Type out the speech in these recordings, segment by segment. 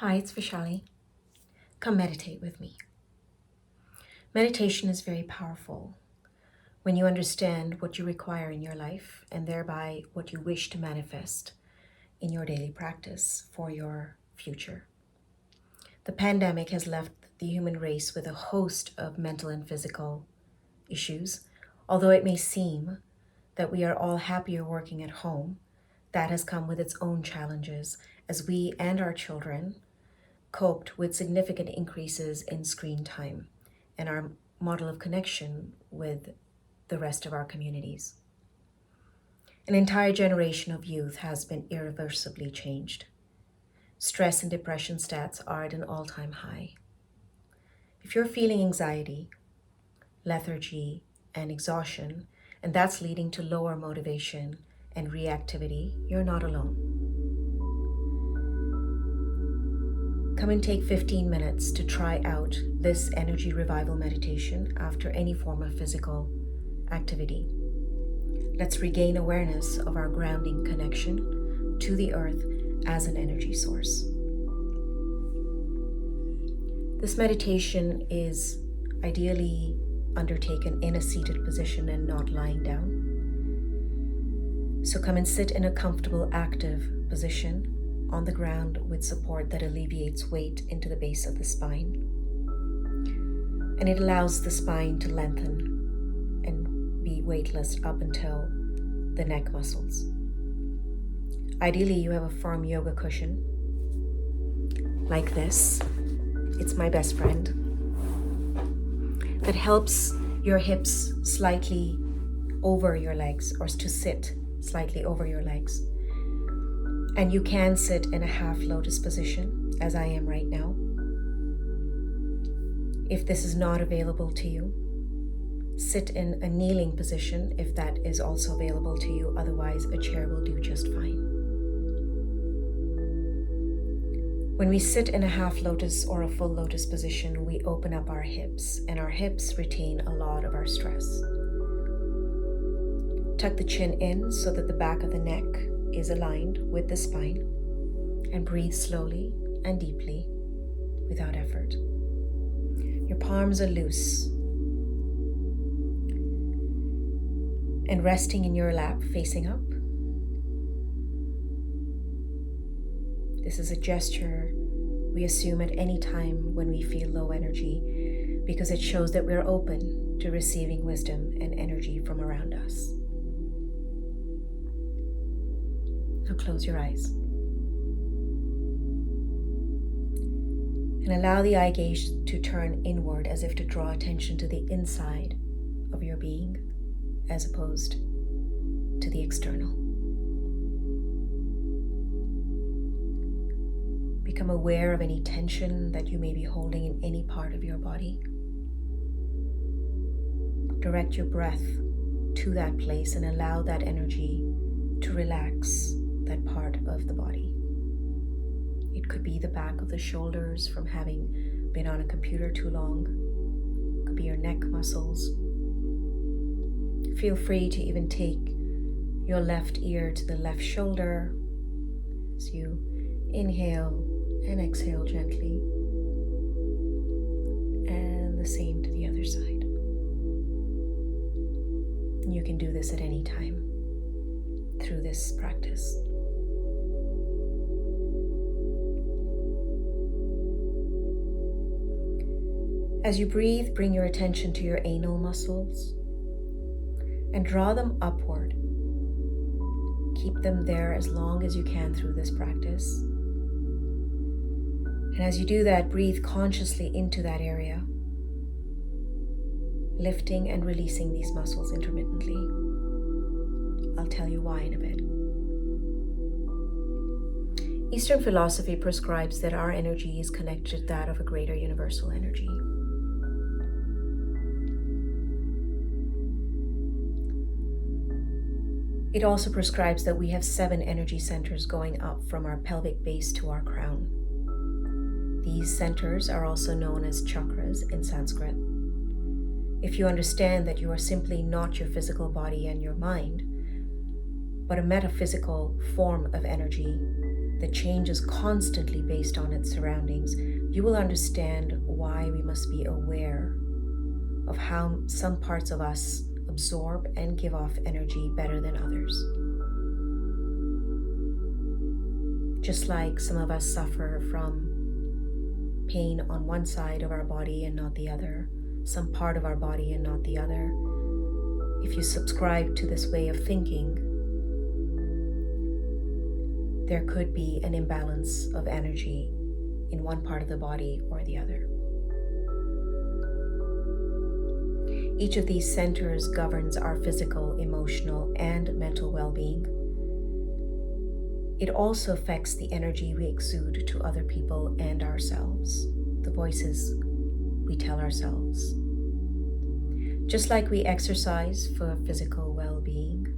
Hi, it's Vishali. Come meditate with me. Meditation is very powerful when you understand what you require in your life and thereby what you wish to manifest in your daily practice for your future. The pandemic has left the human race with a host of mental and physical issues. Although it may seem that we are all happier working at home, that has come with its own challenges as we and our children coped with significant increases in screen time and our model of connection with the rest of our communities. An entire generation of youth has been irreversibly changed. Stress and depression stats are at an all-time high. If you're feeling anxiety, lethargy, and exhaustion, and that's leading to lower motivation and reactivity, you're not alone. Come and take 15 minutes to try out this energy revival meditation after any form of physical activity. Let's regain awareness of our grounding connection to the earth as an energy source. This meditation is ideally undertaken in a seated position and not lying down. So come and sit in a comfortable, active position on the ground with support that alleviates weight into the base of the spine. And it allows the spine to lengthen and be weightless up until the neck muscles. Ideally, you have a firm yoga cushion like this. It's my best friend. That helps your hips slightly over your legs, or to sit slightly over your legs. And you can sit in a half lotus position, as I am right now. If this is not available to you, sit in a kneeling position if that is also available to you. Otherwise, a chair will do just fine. When we sit in a half lotus or a full lotus position, we open up our hips, and our hips retain a lot of our stress. Tuck the chin in so that the back of the neck is aligned with the spine, and breathe slowly and deeply without effort. Your palms are loose and resting in your lap facing up. This is a gesture we assume at any time when we feel low energy because it shows that we're open to receiving wisdom and energy from around us. Now close your eyes and allow the eye gaze to turn inward as if to draw attention to the inside of your being as opposed to the external. Become aware of any tension that you may be holding in any part of your body. Direct your breath to that place and allow that energy to relax that part of the body. It could be the back of the shoulders from having been on a computer too long. It could be your neck muscles. Feel free to even take your left ear to the left shoulder as you inhale and exhale gently. And the same to the other side. You can do this at any time through this practice. As you breathe, bring your attention to your anal muscles and draw them upward. Keep them there as long as you can through this practice. And as you do that, breathe consciously into that area, lifting and releasing these muscles intermittently. I'll tell you why in a bit. Eastern philosophy prescribes that our energy is connected to that of a greater universal energy. It also prescribes that we have 7 energy centers going up from our pelvic base to our crown. These centers are also known as chakras in Sanskrit. If you understand that you are simply not your physical body and your mind, but a metaphysical form of energy, that changes constantly based on its surroundings, you will understand why we must be aware of how some parts of us absorb and give off energy better than others. Just like some of us suffer from pain on one side of our body and not the other, some part of our body and not the other, if you subscribe to this way of thinking, there could be an imbalance of energy in one part of the body or the other. Each of these centers governs our physical, emotional, and mental well-being. It also affects the energy we exude to other people and ourselves, the voices we tell ourselves. Just like we exercise for physical well-being,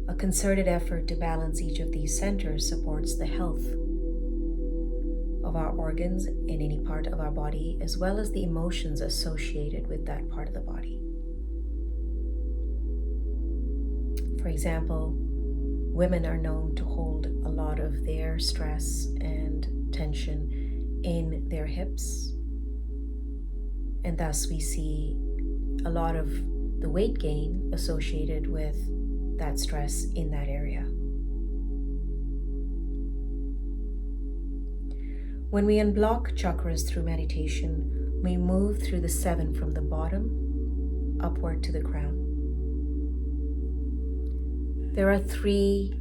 a concerted effort to balance each of these centers supports the health of our organs in any part of our body, as well as the emotions associated with that part of the body. For example, women are known to hold a lot of their stress and tension in their hips, and thus we see a lot of the weight gain associated with that stress in that area. When we unblock chakras through meditation, we move through the 7 from the bottom upward to the crown. There are 3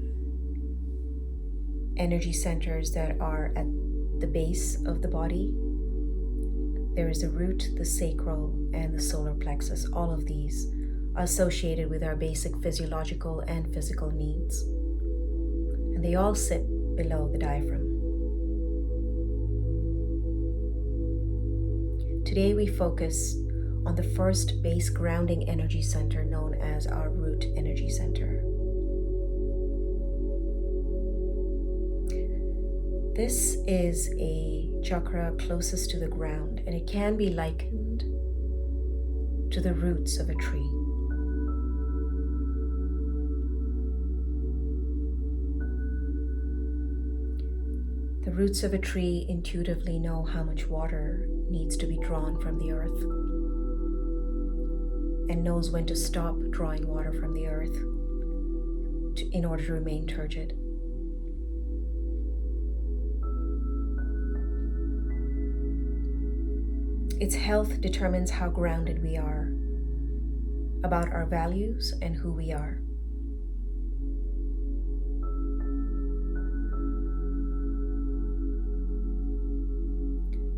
energy centers that are at the base of the body. There is the root, the sacral, and the solar plexus. All of these are associated with our basic physiological and physical needs. And they all sit below the diaphragm. Today we focus on the first base grounding energy center known as our root energy center. This is a chakra closest to the ground, and it can be likened to the roots of a tree. The roots of a tree intuitively know how much water needs to be drawn from the earth and knows when to stop drawing water from the earth in order to remain turgid. Its health determines how grounded we are about our values and who we are.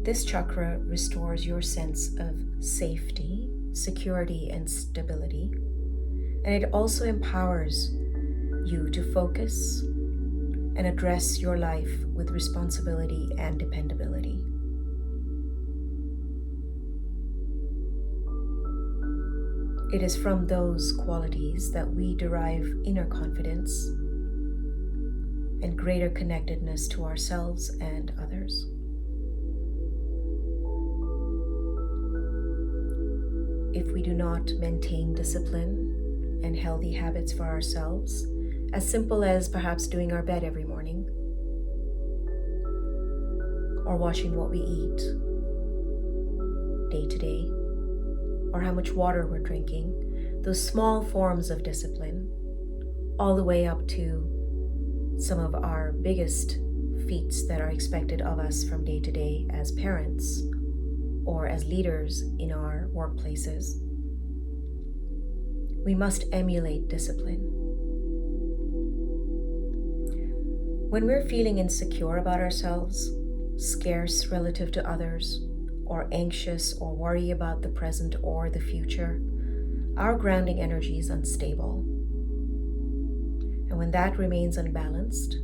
This chakra restores your sense of safety, security, and stability, and it also empowers you to focus and address your life with responsibility and dependability. It is from those qualities that we derive inner confidence and greater connectedness to ourselves and others. If we do not maintain discipline and healthy habits for ourselves, as simple as perhaps doing our bed every morning, or watching what we eat day to day, or how much water we're drinking, those small forms of discipline, all the way up to some of our biggest feats that are expected of us from day to day as parents or as leaders in our workplaces. We must emulate discipline. When we're feeling insecure about ourselves, scarce relative to others, or anxious or worry about the present or the future, our grounding energy is unstable. And when that remains unbalanced,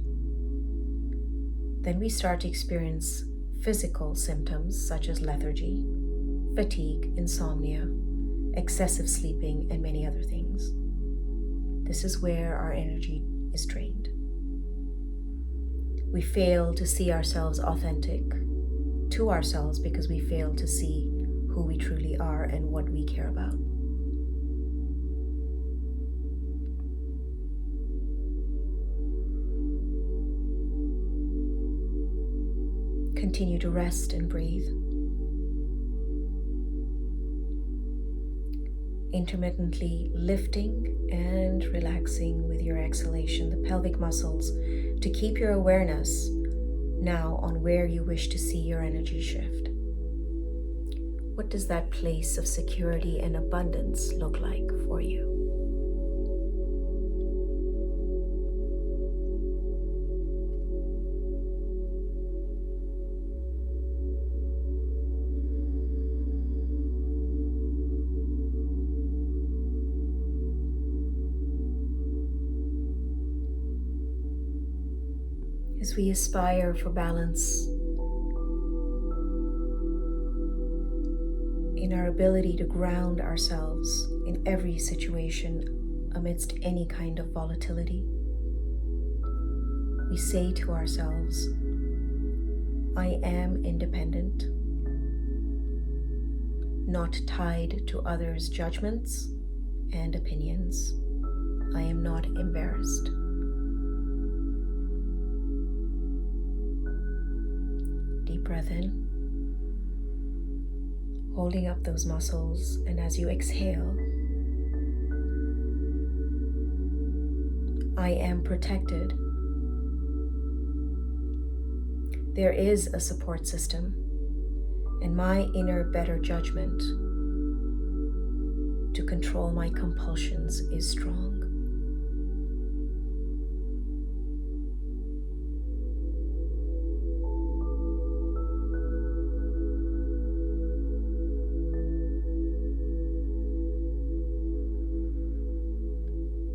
then we start to experience physical symptoms such as lethargy, fatigue, insomnia, excessive sleeping, and many other things. This is where our energy is drained. We fail to see ourselves authentic to ourselves because we fail to see who we truly are and what we care about. Continue to rest and breathe. Intermittently lifting and relaxing with your exhalation the pelvic muscles to keep your awareness now on where you wish to see your energy shift. What does that place of security and abundance look like for you? As we aspire for balance in our ability to ground ourselves in every situation amidst any kind of volatility, we say to ourselves, I am independent, not tied to others' judgments and opinions. I am not embarrassed. Deep breath in, holding up those muscles, and as you exhale, I am protected. There is a support system, and my inner better judgment to control my compulsions is strong.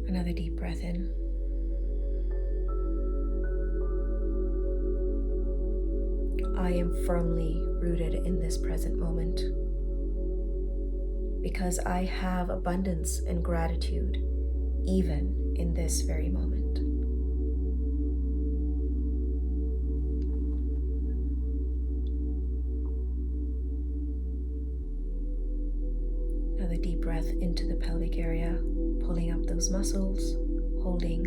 Another deep breath in. I am firmly rooted in this present moment because I have abundance and gratitude even in this very moment. Another deep breath into the pelvic area, pulling up those muscles, holding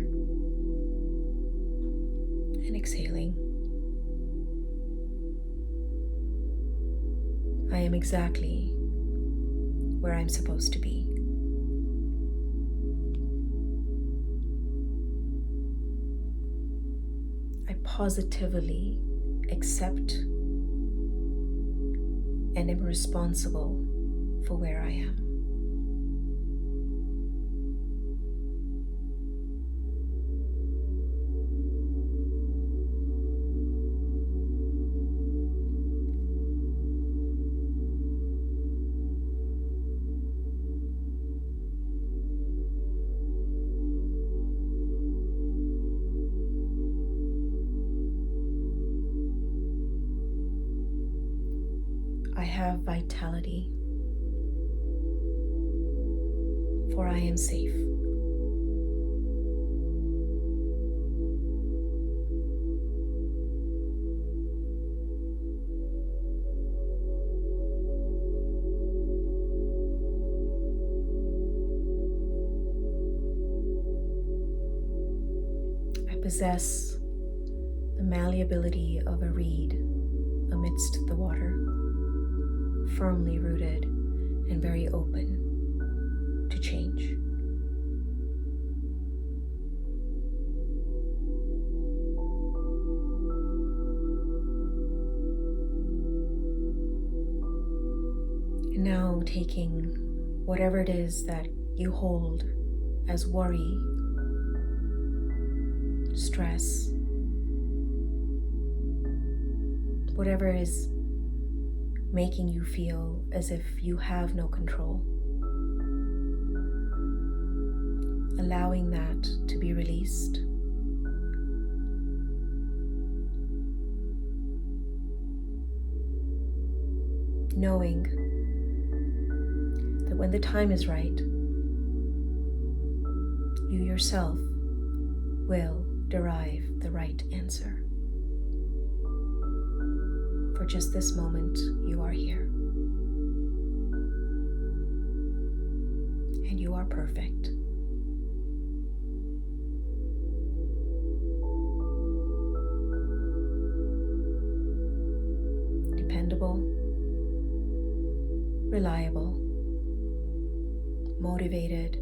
and exhaling. I am exactly where I'm supposed to be. I positively accept and am responsible for where I am. I have vitality, for I am safe. I possess the malleability of a reed amidst the water, firmly rooted and very open to change. And now taking whatever it is that you hold as worry, stress, whatever is making you feel as if you have no control. Allowing that to be released. Knowing that when the time is right, you yourself will derive the right answer. For just this moment, you are here. And you are perfect. reliable, motivated,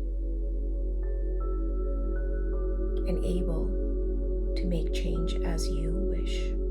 and able to make change as you wish.